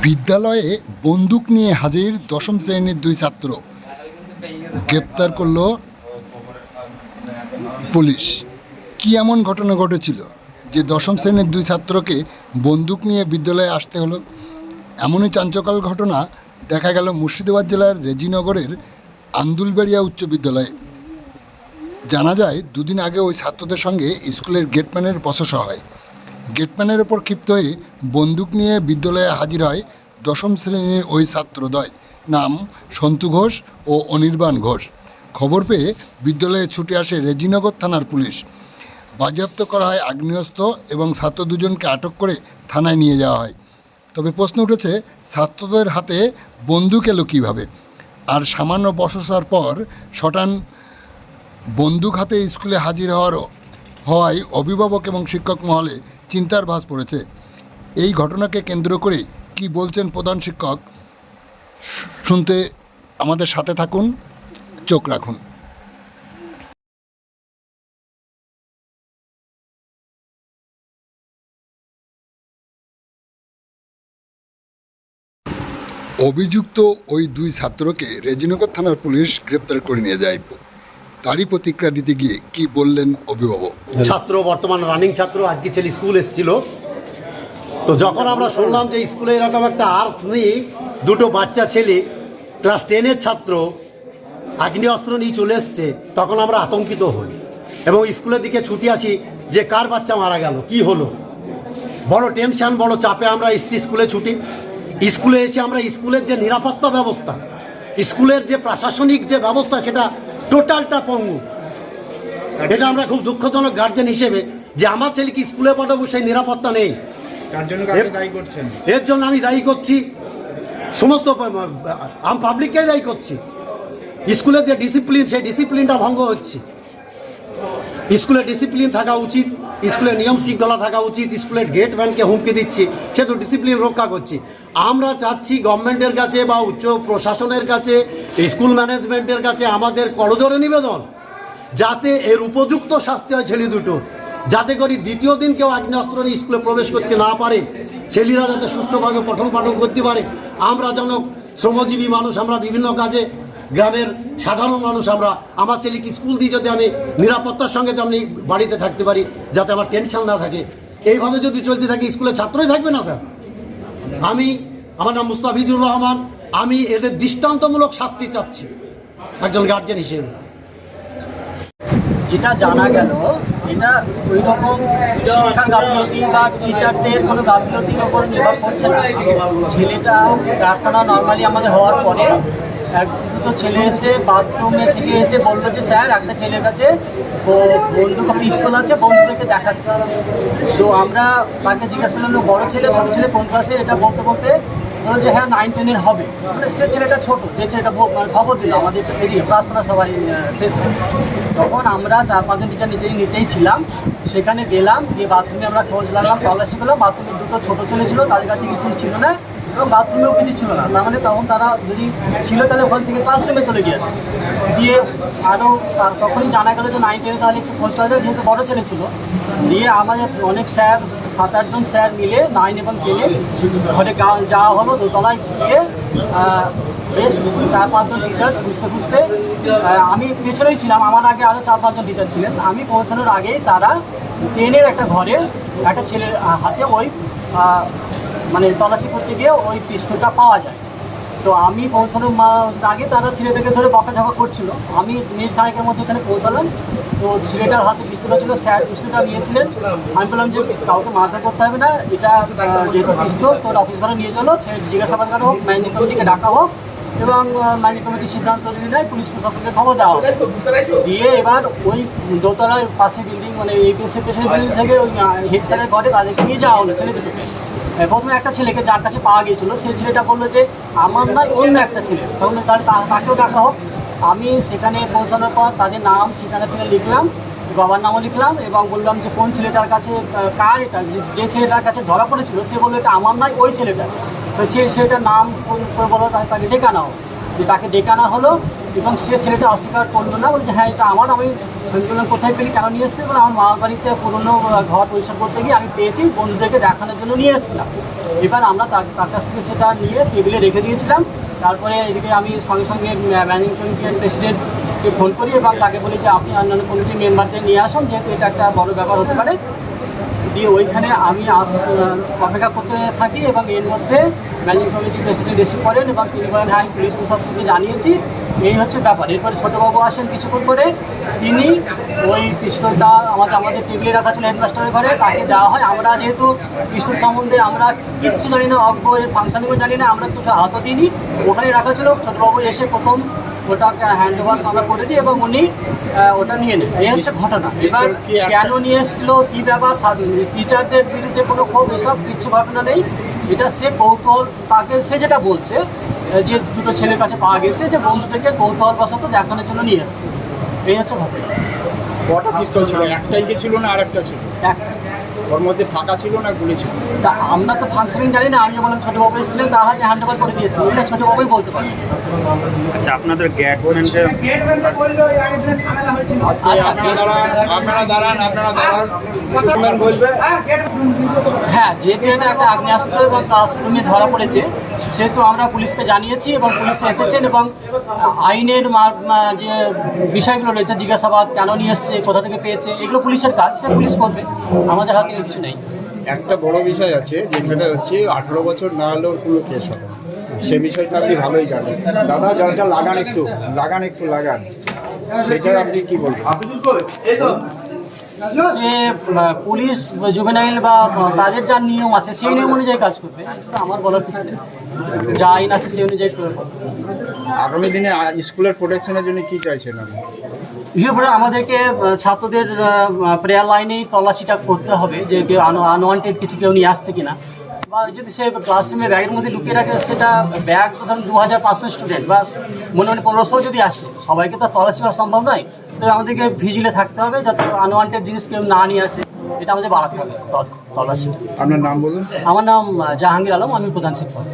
বিদ্যালয়ে বন্দুক নিয়ে হাজির দশম শ্রেণীর দুই ছাত্র, গ্রেপ্তার করল পুলিশ। কি এমন ঘটনা ঘটেছিল যে দশম শ্রেণীর দুই ছাত্রকে বন্দুক নিয়ে বিদ্যালয়ে আসতে হলো? এমনই চাঞ্চল্যকর ঘটনা দেখা গেল মুর্শিদাবাদ জেলার রেজিনগরের আন্দুলবেড়িয়া উচ্চ বিদ্যালয়ে। জানা যায়, দুদিন আগে ওই ছাত্রদের সঙ্গে স্কুলের গেটম্যানের বচসা হয়। গেটম্যানের ওপর ক্ষিপ্ত হয়ে বন্দুক নিয়ে বিদ্যালয়ে হাজির হয় দশম শ্রেণীর ওই ছাত্রদ্বয়, নাম সন্তু ঘোষ ও অনির্বাণ ঘোষ। খবর পেয়ে বিদ্যালয়ে ছুটে আসে রেজিনগর থানার পুলিশ। বাজেয়াপ্ত করা হয় আগ্নেয়াস্ত্র এবং ছাত্র দুজনকে আটক করে থানায় নিয়ে যাওয়া হয়। তবে প্রশ্ন উঠেছে, ছাত্রদের হাতে বন্দুক এলো কীভাবে? আর সামান্য বচসার পর শটান বন্দুক হাতে স্কুলে হাজির হওয়ায় অভিভাবক এবং শিক্ষক মহলে চিন্তার ভাঁজ পড়েছে। এই ঘটনাকে কেন্দ্র করে কি বলছেন প্রধান শিক্ষক, শুনতে আমাদের সাথে থাকুন, চোখ রাখুন। অভিযুক্ত ওই দুই ছাত্রকে রেজিনগর থানার পুলিশ গ্রেপ্তার করে নিয়ে যায়। তারই প্রতিক্রিয়া দিতে গিয়ে কি বললেন অভিভাবক? ছাত্র, বর্তমান রানিং ছাত্র, আজকে ছেলে স্কুল এসেছিল। তো যখন আমরা শুনলাম যে স্কুলে এরকম একটা আর্মস নিয়ে দুটো বাচ্চা ছেলে ক্লাস 10-এর ছাত্র আগ্নেয়াস্ত্র নিয়ে চলে এসছে, তখন আমরা আতঙ্কিত হই এবং স্কুলের দিকে ছুটে আসি যে কার বাচ্চা মারা গেল, কি হলো। বড় টেনশন, বড় চাপে আমরা এসছি স্কুলে ছুটি। স্কুলে এসে আমরা স্কুলের যে নিরাপত্তা ব্যবস্থা, স্কুলের যে প্রশাসনিক যে ব্যবস্থা, সেটা টোটালটা পঙ্গু। এটা আমরা খুব দুঃখজনক গার্জেন হিসেবে যে আমার ছেলেকে স্কুলে পাঠাবো, সেই নিরাপত্তা নেই। এর জন্য আমি দায়ী করছি, সমস্ত পাবলিককে দায়ী করছি। স্কুলের যে ডিসিপ্লিন, সেই ডিসিপ্লিনটা ভঙ্গ হচ্ছে। স্কুলে ডিসিপ্লিন থাকা উচিত, স্কুলের নিয়ম শৃঙ্খলা থাকা উচিত। স্কুলের গেটম্যানকে হুমকি দিচ্ছি, সে তো ডিসিপ্লিন রক্ষা করছি। আমরা চাচ্ছি গভর্নমেন্টের কাছে বা উচ্চ প্রশাসনের কাছে, স্কুল ম্যানেজমেন্টের কাছে আমাদের করজোড়ে নিবেদন, যাতে এর উপযুক্ত শাস্তি হয় ছেলে দুটো, যাতে করে দ্বিতীয় দিন কেউ আগ্নেয়াস্ত্র নিয়ে স্কুলে প্রবেশ করতে না পারে, ছেলেরা যাতে সুষ্ঠুভাবে পঠন পাঠন করতে পারে। আমরা যেন শ্রমজীবী মানুষ, আমরা বিভিন্ন কাজে, গ্রামের সাধারণ মানুষ, আমরা আমার ছেলেকে স্কুল দিয়ে যদি আমি নিরাপত্তার সঙ্গে যেমনি বাড়িতে থাকতে পারি, যাতে আমার টেনশন না থাকে। এইভাবে যদি চলতে থাকে স্কুলে ছাত্রই থাকবে না স্যার। আমার নাম মুস্তাফিজুর রহমান, আমি এদের দৃষ্টান্তমূলক শাস্তি চাচ্ছি একজন গার্জেন হিসেবে। যেটা জানা গেল, এটা ওই রকম শিক্ষা গাফিলতি বা টিচারদের কোনো গাফিলতির ওপর নির্ভর করছে না। ছেলেটা প্রার্থনা নর্মালি আমাদের হওয়ার পরে দুটো ছেলে এসে বাথরুমে থেকে এসে বললো যে স্যার, একটা ছেলের কাছে বন্দুক পিস্তল আছে, বন্ধুদেরকে দেখাচ্ছে। তো আমরা তাকে জিজ্ঞাসা করলাম, বড় ছেলে ছোটো ছেলে কোন ক্লাসে, এটা বলতে বলতে বললো যে হ্যাঁ 9-10 হবে। সে ছেলেটা ছোটো, যে ছেলেটা খবর দিল আমাদের এরিয়া প্রার্থনা সবাই শেষে। তখন আমরা 4-5 জন টিচার নিচেই ছিলাম, সেখানে গেলাম, গিয়ে বাথরুমে আমরা খোঁজ লাগলাম, তল্লাশি করলাম। বাথরুমে দুটো ছোটো ছেলে ছিল, তাদের কাছে কিছু ছিল না এবং বাথরুমেও কিছু ছিল না। তার মানে তখন তারা যদি ছিল তাহলে ওখান থেকে ক্লাসরুমে চলে গিয়েছে। দিয়ে আরও তখনই জানা গেল যে 9-10 তাহলে একটু খোঁজ করা যায়, যেহেতু বড়ো ছেলে ছিল। দিয়ে আমাদের অনেক স্যার, 7-8 জন স্যার মিলে 9 এবং 10 ঘরে যাওয়া হলো। দোতলায় গিয়ে বেশ 4-5 জন টিচার খুঁজতে আমি পেছনেই ছিলাম, আমার আগে আরও 4-5 জন টিচার ছিলেন। আমি পৌঁছানোর আগেই তারা 10-এর একটা ঘরে একটা ছেলের হাতে ওই মানে তল্লাশি করতে গিয়ে ওই পিস্তলটা পাওয়া যায়। তো আমি পৌঁছানোর আগে তারা ছেলেটাকে ধরে বকাঝকা করছিল। আমি মিনিট খানেকের মধ্যে এখানে পৌঁছালাম। তো ছেলেটার হাতে পিস্তলটা ছিল, স্যার পিস্তলটা নিয়েছিলেন। আমি বললাম যে কাউকে মারধর করতে হবে না, এটা যেহেতু পিস্তল, তোর অফিস ঘরে নিয়ে চলো, জিজ্ঞাসাবাদ করা হোক, ম্যানেজিং কমিটিকে ডাকা হোক এবং ম্যানেজিং কমিটির সিদ্ধান্ত যদি নেয় পুলিশ প্রশাসনকে খবর দেওয়া হবে। দিয়ে এবার ওই দোতলার পাশে বিল্ডিং, মানে এপিএসের পেছনে বিল্ডিং থেকে ওই হেড স্যারের ঘরে তাদেরকে নিয়ে যাওয়া হলো ছেলে দুটোকে। প্রথমে একটা ছেলেকে যার কাছে পাওয়া গিয়েছিল, সেই ছেলেটা বললো যে আমার নয়, অন্য একটা ছেলে। তখন তাকেও ডাকা হোক। আমি সেখানে পৌঁছানোর পর তাদের নাম ঠিকানা থেকে লিখলাম, বাবার নামও লিখলাম এবং বললাম যে কোন ছেলেটার কাছে কার এটা, যে ছেলেটার কাছে ধরা পড়েছিল সে বললো এটা আমার নয়, ওই ছেলেটা। তো সেটার নাম বলো, তাকে ডেকে আনা হোক। যে তাকে ডেকে আনা হলো এবং সে ছেলেটা অস্বীকার করলো না, বলছে হ্যাঁ এটা আমার। আমি বললাম কোথায় পেলি, কেন নিয়ে এসছে? বলে আমার মামার বাড়িতে পুরনো ঘর পরিষ্কার করতে গিয়ে আমি পেয়েছি, বন্ধুদেরকে দেখানোর জন্য নিয়ে এসেছিলাম। এবার আমরা তার কাছ থেকে সেটা নিয়ে টেবিলে রেখে দিয়েছিলাম। তারপরে এদিকে আমি সঙ্গে সঙ্গে ম্যানেজিং কমিটির প্রেসিডেন্টকে ফোন করি এবং তাকে বলি যে আপনি অন্যান্য কমিটির মেম্বারদের নিয়ে আসুন, যেহেতু এটা একটা বড় ব্যাপার হতে পারে। দিয়ে ওইখানে আমি অপেক্ষা করতে থাকি এবং এর মধ্যে ম্যানেজিং কমিটির প্রেসিডেন্ট এসে পড়েন এবং তিনি বলেন হ্যাঁ আমি পুলিশ প্রশাসনকে জানিয়েছি, এই হচ্ছে ব্যাপার। এরপরে ছোটোবাবু আসেন কিছুক্ষণ করে, তিনি ওই পিস্তলটা আমাদের টেবিলে রাখা ছিল হেডমাস্টারের ঘরে, তাকে দেওয়া হয়। আমরা যেহেতু পিস্তল সম্বন্ধে আমরা কিচ্ছু জানি না, অজ্ঞ এর ফাংশনিংও জানি না, আমরা কিছু হাতও দিইনি, ওখানে রাখা ছিল। ছোটোবাবু এসে প্রথম ওটাকে হ্যান্ড ওভার আমরা করে দিই এবং উনি ওটা নিয়ে নেন। এই হচ্ছে ঘটনা। এবার কেন নিয়ে এসেছিল, কী ব্যাপার, টিচারদের বিরুদ্ধে কোনো ক্ষোভ, এসব কিছু ঘটনা নেই। এটা সে কৌতূহল, তাকে সে যেটা বলছে যে দুটো ছেলের কাছে পাওয়া গেছে যে বন্ধুদেরকে কৌতূহলবশত দেখানোর জন্য নিয়ে এসছে। এই হচ্ছে ঘটনা। কটা পিস্তল ছিল? একটাই কি ছিল না আরেকটা ছিল? একটা। ওর মধ্যে ফাঁকা ছিল না গুলি ছিল? তা আমরা তো ফাংশনিং জানি না, আমি বললাম ছোটোবাবু এসেছিলেন, তার হাতে হ্যান্ড ওভার করে দিয়েছি, এটা ছোটোবাবুই বলতে পারি। আচ্ছা, আপনাদের গ্যাটম্যানকে আপনারা বলবে। হ্যাঁ, যেহেতু এটা একটা আগ্নেয়াস্ত্র এবং ক্লাসরুমে ধরা পড়েছে, সেহেতু আমরা পুলিশকে জানিয়েছি এবং পুলিশ এসেছেন এবং আইনের যে বিষয়গুলো রয়েছে, জিজ্ঞাসাবাদ কেন নিয়ে এসছে, কোথা থেকে পেয়েছে, এগুলো পুলিশের কাজ, সে পুলিশ করবে, আমাদের হাতে কিছু নেই। একটা বড় বিষয় আছে যেখানে হচ্ছে 18 বছর না হলেও কোনো কেস হবে, সে বিষয়টা আপনি ভালোই জানেন। দাদা জলটা লাগান একটু লাগান, সেটা আপনি কি বলবেন? সে পুলিশ জুভেনাইল বা তাদের যা নিয়ম আছে সেই নিয়ম অনুযায়ী কাজ করবে, এটা আমার বলার কিছু নেই। যা আইন আছে সেই অনুযায়ী করবে। আগামী দিনে স্কুলের প্রোটেকশনের জন্য কি চাইছেন আপনি? বিশেষ করে আমাদেরকে ছাত্রদের প্রেয়ার লাইনেই তল্লাশিটা করতে হবে, যে কেউ আনওয়ান্টেড কিছু কেউ নিয়ে আসছে কিনা, বা যদি সে ক্লাসরুমে ব্যাগের মধ্যে লুকিয়ে রাখে, সেটা ব্যাগ ধরুন 2500 স্টুডেন্ট বা মনে 1500 যদি আসে, সবাইকে তো তল্লাশি করা সম্ভব নয়। তো আমাদেরকে ভিজিলে থাকতে হবে যাতে আনওয়ান্টেড জিনিস কেউ না নিয়ে আসে, এটা আমাদের বাড়াতে হবে তল্লাশি। আপনার নাম বলুন। আমার নাম জাহাঙ্গীর আলম, আমি প্রধান শিক্ষক।